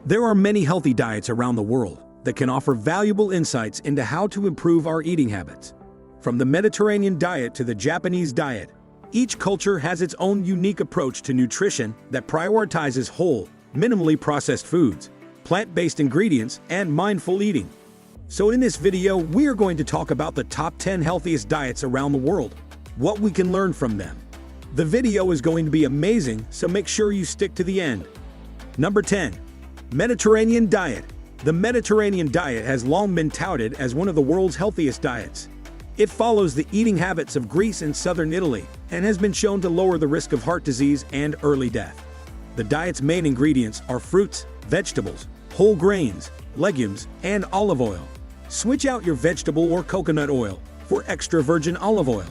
There are many healthy diets around the world that can offer valuable insights into how to improve our eating habits. From the Mediterranean diet to the Japanese diet, each culture has its own unique approach to nutrition that prioritizes whole, minimally processed foods, plant-based ingredients, and mindful eating. So in this video, we are going to talk about the top 10 healthiest diets around the world, what we can learn from them. The video is going to be amazing, so make sure you stick to the end. Number 10. Mediterranean diet. The Mediterranean diet has long been touted as one of the world's healthiest diets. It follows the eating habits of Greece and southern Italy and has been shown to lower the risk of heart disease and early death. The diet's main ingredients are fruits, vegetables, whole grains, legumes, and olive oil. Switch out your vegetable or coconut oil for extra virgin olive oil.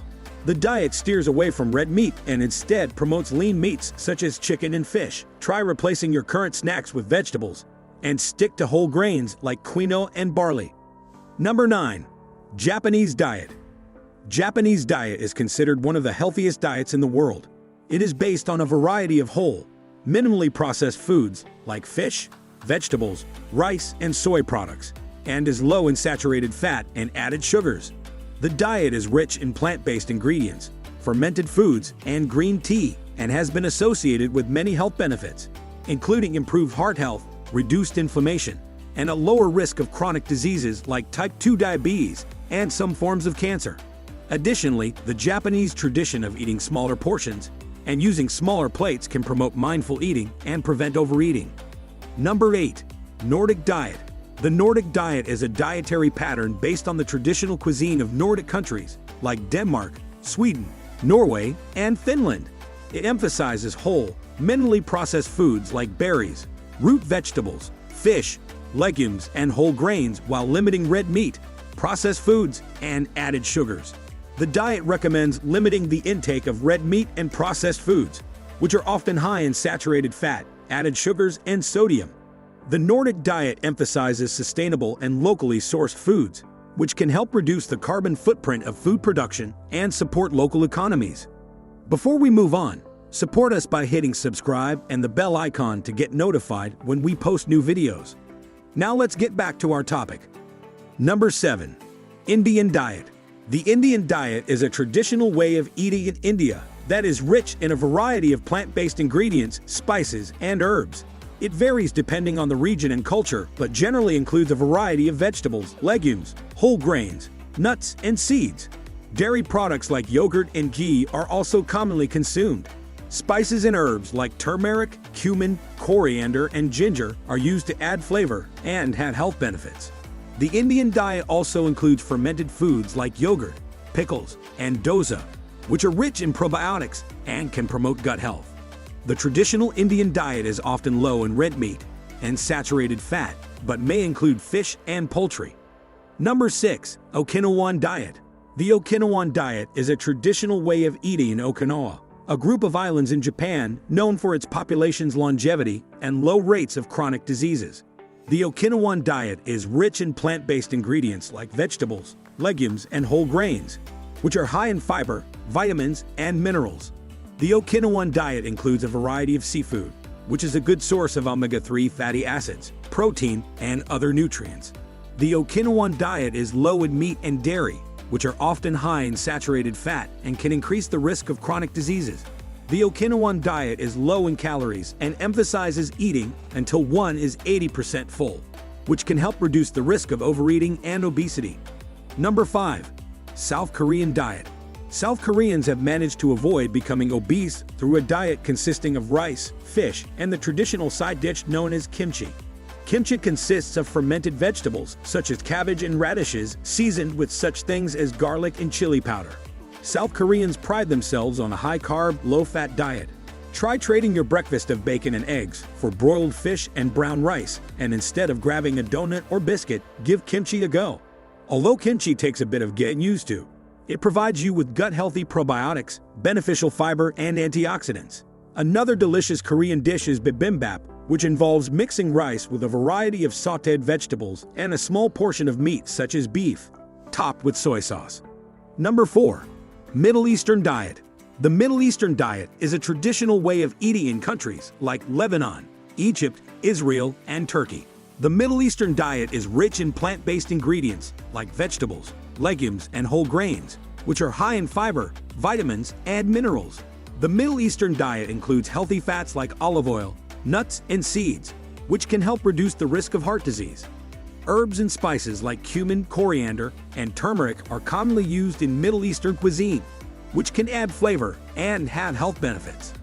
The diet steers away from red meat and instead promotes lean meats such as chicken and fish. Try replacing your current snacks with vegetables and stick to whole grains like quinoa and barley. Number 9. Japanese diet. Japanese diet is considered one of the healthiest diets in the world. It is based on a variety of whole, minimally processed foods like fish, vegetables, rice, and soy products, and is low in saturated fat and added sugars. The diet is rich in plant-based ingredients, fermented foods, and green tea, and has been associated with many health benefits, including improved heart health, reduced inflammation, and a lower risk of chronic diseases like type 2 diabetes and some forms of cancer. Additionally, the Japanese tradition of eating smaller portions and using smaller plates can promote mindful eating and prevent overeating. Number 8. Nordic diet. The Nordic diet is a dietary pattern based on the traditional cuisine of Nordic countries like Denmark, Sweden, Norway, and Finland. It emphasizes whole, minimally processed foods like berries, root vegetables, fish, legumes, and whole grains while limiting red meat, processed foods, and added sugars. The diet recommends limiting the intake of red meat and processed foods, which are often high in saturated fat, added sugars, and sodium. The Nordic diet emphasizes sustainable and locally sourced foods, which can help reduce the carbon footprint of food production and support local economies. Before we move on, support us by hitting subscribe and the bell icon to get notified when we post new videos. Now let's get back to our topic. Number 7. Indian diet. The Indian diet is a traditional way of eating in India that is rich in a variety of plant-based ingredients, spices, and herbs. It varies depending on the region and culture, but generally includes a variety of vegetables, legumes, whole grains, nuts, and seeds. Dairy products like yogurt and ghee are also commonly consumed. Spices and herbs like turmeric, cumin, coriander, and ginger are used to add flavor and have health benefits. The Indian diet also includes fermented foods like yogurt, pickles, and dosa, which are rich in probiotics and can promote gut health. The traditional Indian diet is often low in red meat and saturated fat, but may include fish and poultry. Number 6. Okinawan Diet. The Okinawan Diet is a traditional way of eating in Okinawa, a group of islands in Japan known for its population's longevity and low rates of chronic diseases. The Okinawan diet is rich in plant-based ingredients like vegetables, legumes, and whole grains, which are high in fiber, vitamins, and minerals. The Okinawan diet includes a variety of seafood, which is a good source of omega-3 fatty acids, protein, and other nutrients. The Okinawan diet is low in meat and dairy, which are often high in saturated fat and can increase the risk of chronic diseases. The Okinawan diet is low in calories and emphasizes eating until one is 80% full, which can help reduce the risk of overeating and obesity. Number 5. South Korean diet. South Koreans have managed to avoid becoming obese through a diet consisting of rice, fish, and the traditional side dish known as kimchi. Kimchi consists of fermented vegetables such as cabbage and radishes seasoned with such things as garlic and chili powder. South Koreans pride themselves on a high-carb, low-fat diet. Try trading your breakfast of bacon and eggs for broiled fish and brown rice, and instead of grabbing a donut or biscuit, give kimchi a go. Although kimchi takes a bit of getting used to, it provides you with gut-healthy probiotics, beneficial fiber, and antioxidants. Another delicious Korean dish is bibimbap, which involves mixing rice with a variety of sautéed vegetables and a small portion of meat such as beef, topped with soy sauce. Number 4. Middle Eastern diet. The Middle Eastern diet is a traditional way of eating in countries like Lebanon, Egypt, Israel, and Turkey. The Middle Eastern diet is rich in plant-based ingredients like vegetables, legumes, and whole grains, which are high in fiber, vitamins, and minerals. The Middle Eastern diet includes healthy fats like olive oil, nuts, and seeds, which can help reduce the risk of heart disease. Herbs and spices like cumin, coriander, and turmeric are commonly used in Middle Eastern cuisine, which can add flavor and have health benefits.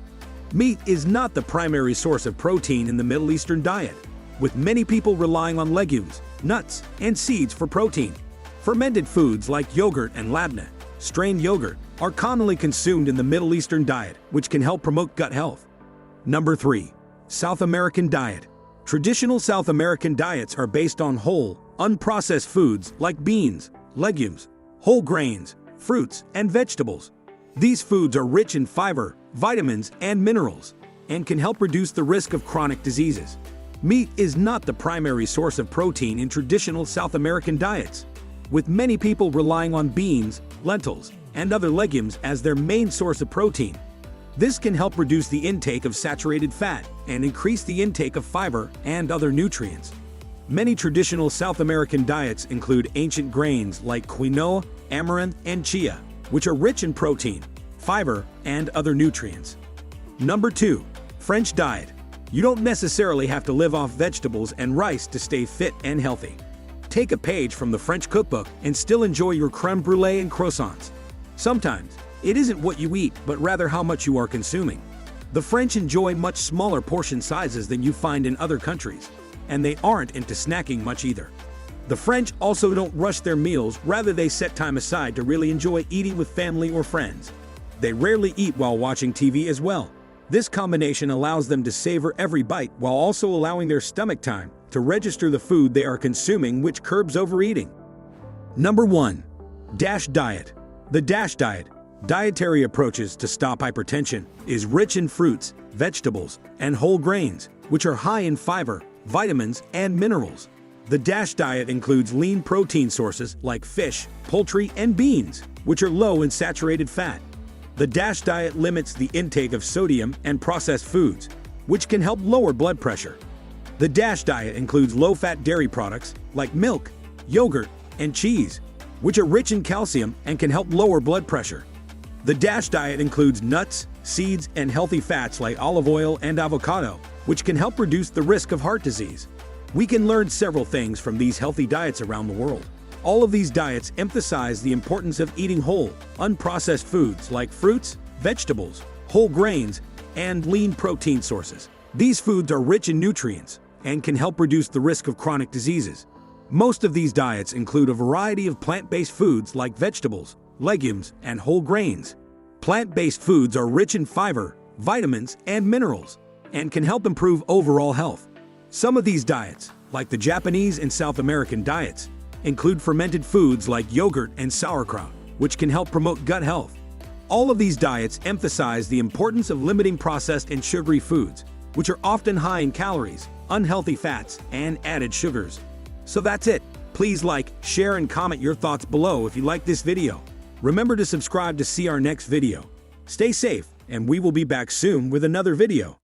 Meat is not the primary source of protein in the Middle Eastern diet, with many people relying on legumes, nuts, and seeds for protein. Fermented foods like yogurt and labneh, strained yogurt, are commonly consumed in the Middle Eastern diet, which can help promote gut health. Number 3. South American diet. Traditional South American diets are based on whole, unprocessed foods like beans, legumes, whole grains, fruits, and vegetables. These foods are rich in fiber, vitamins, and minerals, and can help reduce the risk of chronic diseases. Meat is not the primary source of protein in traditional South American diets, with many people relying on beans, lentils, and other legumes as their main source of protein. This can help reduce the intake of saturated fat and increase the intake of fiber and other nutrients. Many traditional South American diets include ancient grains like quinoa, amaranth, and chia, which are rich in protein, fiber, and other nutrients. Number 2. French diet. You don't necessarily have to live off vegetables and rice to stay fit and healthy. Take a page from the French cookbook and still enjoy your crème brûlée and croissants. Sometimes, it isn't what you eat, but rather how much you are consuming. The French enjoy much smaller portion sizes than you find in other countries, and they aren't into snacking much either. The French also don't rush their meals, rather they set time aside to really enjoy eating with family or friends. They rarely eat while watching TV as well. This combination allows them to savor every bite while also allowing their stomach time to register the food they are consuming, which curbs overeating. Number 1. DASH diet. The DASH diet, dietary approaches to stop hypertension, is rich in fruits, vegetables, and whole grains, which are high in fiber, vitamins, and minerals. The DASH diet includes lean protein sources like fish, poultry, and beans, which are low in saturated fat. The DASH diet limits the intake of sodium and processed foods, which can help lower blood pressure. The DASH diet includes low-fat dairy products like milk, yogurt, and cheese, which are rich in calcium and can help lower blood pressure. The DASH diet includes nuts, seeds, and healthy fats like olive oil and avocado, which can help reduce the risk of heart disease. We can learn several things from these healthy diets around the world. All of these diets emphasize the importance of eating whole, unprocessed foods like fruits, vegetables, whole grains, and lean protein sources. These foods are rich in nutrients and can help reduce the risk of chronic diseases. Most of these diets include a variety of plant-based foods like vegetables, legumes, and whole grains. Plant-based foods are rich in fiber, vitamins, and minerals, and can help improve overall health. Some of these diets, like the Japanese and South American diets, include fermented foods like yogurt and sauerkraut, which can help promote gut health. All of these diets emphasize the importance of limiting processed and sugary foods, which are often high in calories, unhealthy fats, and added sugars. So that's it. Please like, share, and comment your thoughts below if you like this video. Remember to subscribe to see our next video. Stay safe, and we will be back soon with another video.